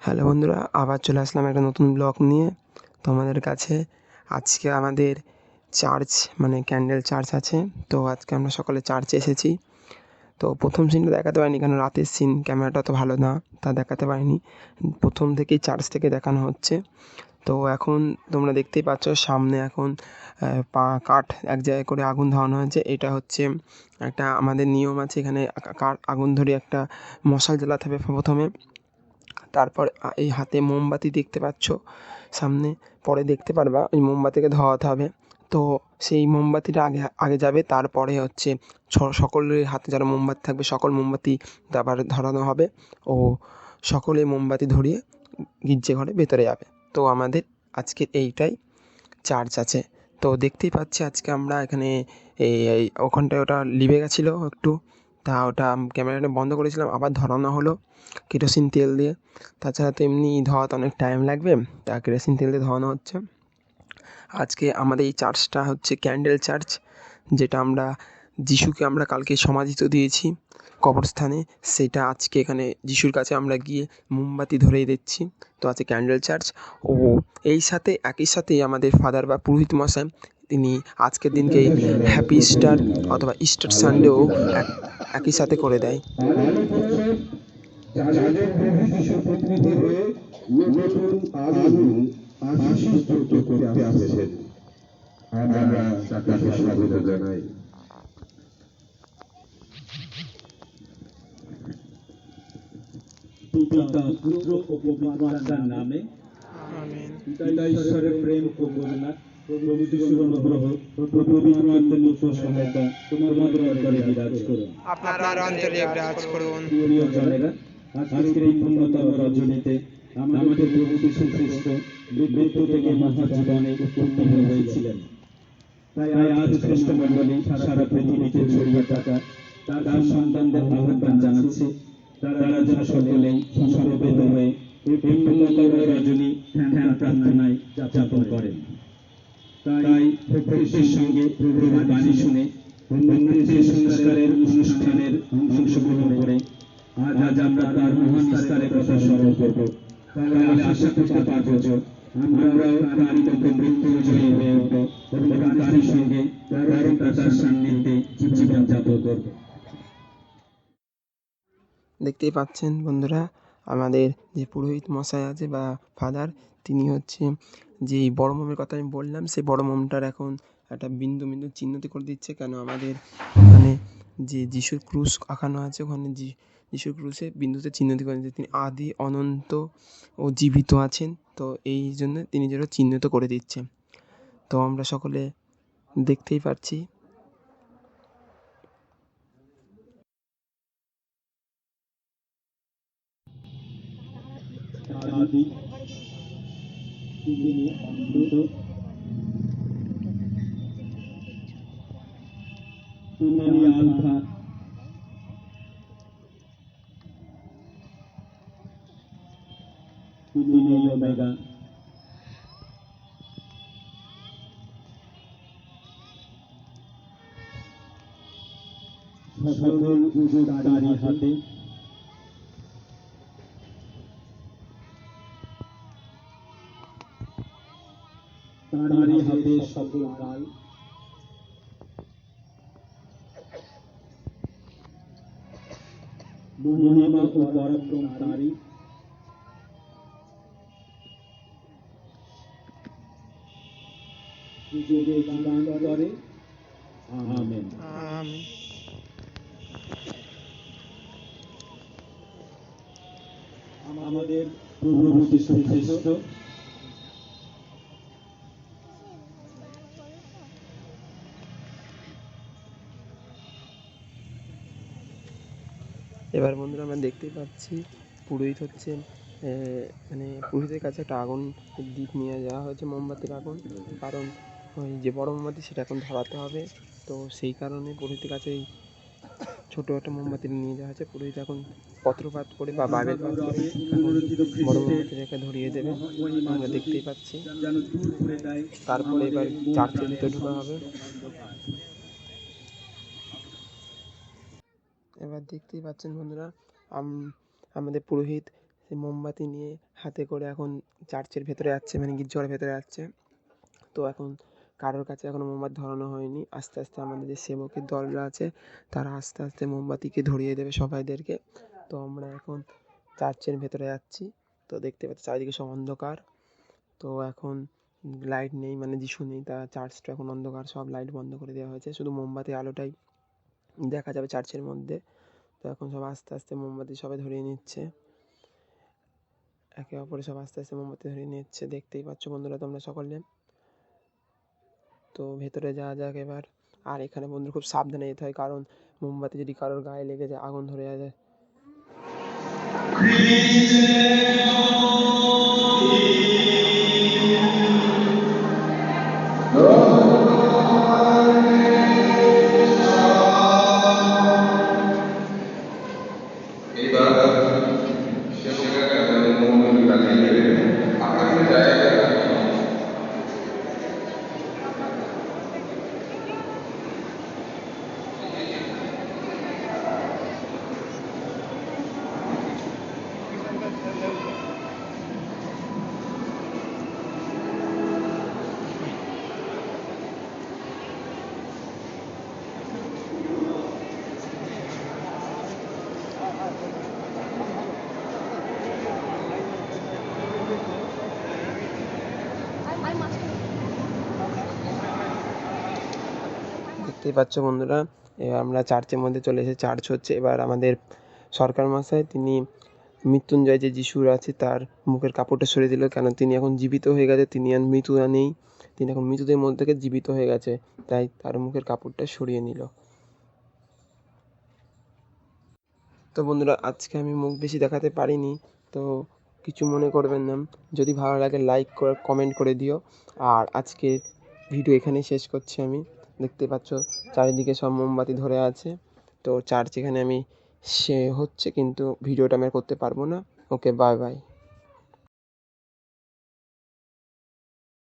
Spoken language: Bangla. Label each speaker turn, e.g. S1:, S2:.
S1: হ্যালো বন্ধুরা, আবার চলে আসলাম একটা নতুন ব্লগ নিয়ে তোমাদের কাছে। আজকে আমাদের চার্চ মানে ক্যান্ডেল চার্চ আছে, তো আজকে আমরা সকলে চার্চে এসেছি। তো প্রথম সিনটা দেখাতে পারিনি, কারণ রাতের সিন, ক্যামেরাটা তো ভালো না, তা দেখাতে পারিনি। প্রথম থেকেই চার্চ থেকে দেখানো হচ্ছে। তো এখন তোমরা দেখতেই পাচ্ছ সামনে এখন কাঠ এক জায়গায় করে আগুন ধরানো হয়েছে। এটা হচ্ছে একটা আমাদের নিয়ম আছে, এখানে কাঠ আগুন ধরিয়ে একটা মশাল জ্বালাতে হবে প্রথমে। তারপর এই হাতে মোমবাতি দেখতে পাচ্ছ সামনে, পরে দেখতে পারবা ওই মোমবাতিকে ধরাতে হবে। তো সেই মোমবাতিটা আগে আগে যাবে, তারপরে হচ্ছে সকলের হাতে যারা মোমবাতি থাকবে সকল মোমবাতি তারপরে ধরানো হবে ও সকলে মোমবাতি ধরিয়ে গির্জে ঘরে ভেতরে যাবে। তো আমাদের আজকের এইটাই চার্চ আছে। তো দেখতেই পাচ্ছি আজকে আমরা এখানে এই ওখানটায় ওটা লিভে গেছিলো একটু, তা ওটা ক্যামেরাটা বন্ধ করেছিলাম, আবার ধরানো হলো কেরোসিন তেল দিয়ে। তাছাড়া তো এমনি ধরাতে অনেক টাইম লাগবে, তা কেরোসিন তেল দিয়ে ধরানো হচ্ছে। আজকে আমাদের এই চার্চটা হচ্ছে ক্যান্ডেল চার্চ, যেটা আমরা যিশুকে আমরা কালকে সমাধিত দিয়েছি কবরস্থানে, সেটা আজকে এখানে যিশুর কাছে আমরা গিয়ে মোমবাতি ধরিয়ে দিচ্ছি। তো আছে ক্যান্ডেল চার্চ। ও এই সাথে একই সাথেই আমাদের ফাদার বা পুরোহিত মশাই তিনি আজকের দিনকেই হ্যাপি ইস্টার অথবা ইস্টার সানডেও একই সাথে করে দেয়।
S2: যাদের প্রভু যিশু প্রতিনিধি হয়ে নতুন আগুন আশীষ যুক্ত করতে আসছেন, আমরা তাকে স্বাগত জানাই। পিতা, পুত্র ও পবিত্র আত্মার নামে। পিতা ঈশ্বরের প্রেম ও করুণা, প্রভু যিশুর অনুগ্রহ ও পবিত্র আত্মার নিত্য সহায়তা তোমাদের অন্তরে বিরাজ করুন।
S1: আপনার অন্তরে বিরাজ করুন।
S2: প্রিয় জনেরা, আজকের এই পূর্ণতম রজনীতে আমাদের প্রভু যীশু খ্রিস্ট মৃত্যু থেকে মহাজীবনে উত্তীর্ণ হয়েছিলেন। তাই আজ খ্রিস্ট মণ্ডলী সারা পৃথিবীতে ছড়িয়ে থাকা তার সন্তানদের আহ্বান জানাচ্ছে, তারা যেন সকলেই সমবেত হয়ে এই পূর্ণতম রজনী ধ্যান প্রার্থনায় যাপন করেন। তাই ভক্তির সঙ্গে প্রভুর বাণী শুনে মন্দিরের সংস্কারের অনুষ্ঠানের অংশগ্রহণ করে আজ আমরা তার মহান বিস্তারের কথা স্মরণ করব। তাহলে আশা করতে পারবো যে আমরাও তার মতো মৃত্যুজয়ী হয়ে উঠব এবং তারই সঙ্গে তার সান্নিধ্যে জীবন যাপন করব।
S1: দেখতেই পাচ্ছেন বন্ধুরা, আমাদের যে পুরোহিত মশাই আছে বা ফাদার, তিনি হচ্ছে যে বড় মোমের কথা আমি বললাম, সেই বড় মোমটার এখন একটা বিন্দু বিন্দু চিহ্নিত করে দিচ্ছে। কেন আমাদের ওখানে যে যিশুর ক্রুশ আঁকানো আছে, ওখানে যিশুর ক্রুশে বিন্দুতে চিহ্নিত করে দিচ্ছে তিনি আদি অনন্ত ও জীবিত আছেন। তো এই জন্য তিনি যেন চিহ্নিত করে দিচ্ছে। তো আমরা সকলে দেখতেই পাচ্ছি।
S2: আদি, তিনি অনন্ত, তুমি আলফা, তুমি ওমেগা, সকল উজু তারি হাতে, তারি হাতে সকল কাল, মহিমা ও পরাক্রম তারি, যুগে যুগান্তরে আমেন। আমাদের প্রভু যীশু খ্রিস্ট
S1: এবার বন্ধুরা আমরা দেখতেই পাচ্ছি পুরোহিত হচ্ছে মানে পুরোহিতের কাছে একটা আগুন দ্বীপ নিয়ে যাওয়া হয়েছে, মোমবাতির আগুন। কারণ ওই যে বড় মোমবাতি সেটা এখন ধরাতে হবে, তো সেই কারণে পুরোহিতের কাছে এই ছোটো একটা মোমবাতি নিয়ে যাওয়া হয়েছে। পুরোহিত এখন পত্রপাত করে বা বাইবেল পাঠ করে বড় মোমবাতিটাকে ধরিয়ে দেবে, আমরা দেখতেই পাচ্ছি। তারপরে এবার চার্চের ভিতরে ঢোকা হবে। এবার দেখতেই পাচ্ছেন বন্ধুরা, আমাদের পুরোহিত সেই মোমবাতি নিয়ে হাতে করে এখন চার্চের ভেতরে যাচ্ছে, মানে গির্জার ভেতরে যাচ্ছে। তো এখন কারোর কাছে এখনও মোমবাতি ধরানো হয়নি। আস্তে আস্তে আমাদের যে সেবকের দলরা আছে তারা আস্তে আস্তে মোমবাতিকে ধরিয়ে দেবে সবাইদেরকে। তো আমরা এখন চার্চের ভেতরে যাচ্ছি। তো দেখতে পাচ্ছি চারিদিকে সব অন্ধকার। তো এখন লাইট নেই, মানে যিশু নেই, তা চার্চটা এখন অন্ধকার, সব লাইট বন্ধ করে দেওয়া হয়েছে, শুধু মোমবাতি আলোটাই দেখা যাবে চার্চের মধ্যে। তো এখন সব আস্তে আস্তে মোমবাতি সবাই ধরিয়ে নিচ্ছে, একে অপরে সব আস্তে আস্তে মোমবাতি ধরিয়ে নিচ্ছে, দেখতেই পাচ্ছ বন্ধুরা তোমরা সকলে। তো ভেতরে যাওয়া যাক এবার। আর এখানে বন্ধুরা খুব সাবধানে যেতে হয়, কারণ মোমবাতি যদি কারোর গায়ে লেগে যায় আগুন ধরে যায়।
S3: এবার সেবকের কাছে মোমবাতি জ্বালিয়ে দেবেন। আপনাদের জায়গায়
S1: দেখতেই পাচ্ছ বন্ধুরা, এবার আমরা চার্চের মধ্যে চলে এসে চার্চ হচ্ছে। এবার আমাদের সরকার মশাই তিনি মৃত্যুঞ্জয় যে যিশুর আছে তার মুখের কাপড়টা সরিয়ে দিল, কেন তিনি এখন জীবিত হয়ে গেছে, তিনি আর মৃত্যু নেই, তিনি এখন মৃতদের মধ্যে থেকে জীবিত হয়ে গেছে, তাই তার মুখের কাপড়টা সরিয়ে নিল। তো বন্ধুরা আজকে আমি মুখ বেশি দেখাতে পারিনি, তো কিছু মনে করবেন না। যদি ভালো লাগে লাইক করে কমেন্ট করে দিও। আর আজকের ভিডিও এখানেই শেষ করছি আমি। দেখতে পাচ্ছ চারিদিকে সব মোমবাতি ধরে আছে। তো চার্চ এখানে আমি হচ্ছে, কিন্তু ভিডিওটা আমি আর করতে পারবো না। ওকে, বাই বাই।